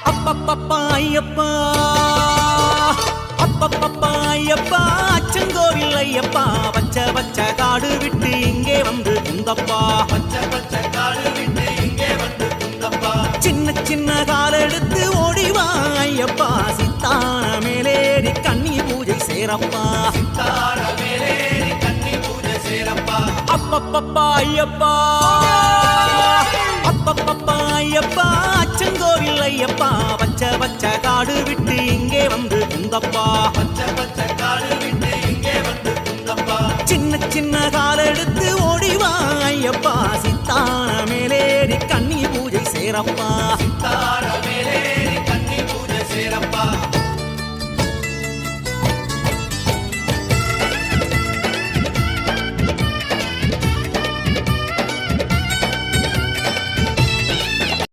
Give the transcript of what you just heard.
அப்பப்பப்பா ஐயப்பா அப்பப்பப்பா ஐயப்பா அச்சங்கோவில் ஐயப்பா பச்சை பச்சை காடு விட்டு இங்கே வந்து குந்தப்பா பச்சை பச்சை காடு விட்டு இங்கே வந்து குந்தப்பா சின்ன சின்ன கால் எடுத்து ஓடிவா ஐயப்பா சித்தான மேலேறி கண்ணி பூஜை சேரப்பா சித்தான மேலேறி கண்ணி பூஜை சேரப்பா அப்பப்பப்பா ஐயப்பா அப்பப்பப்பா ஐயப்பா அச்சங்கோவில் ஐயப்பா பச்சை பச்சை காடு விட்டு இங்கே வந்து குந்தப்பா பச்சை பச்சை காடு விட்டு இங்கே வந்து குந்தப்பா சின்ன சின்ன கால் எடுத்து ஓடிவா ஐயப்பா சித்தான மேலேறி கண்ணி பூஜை சேரப்பா சித்தான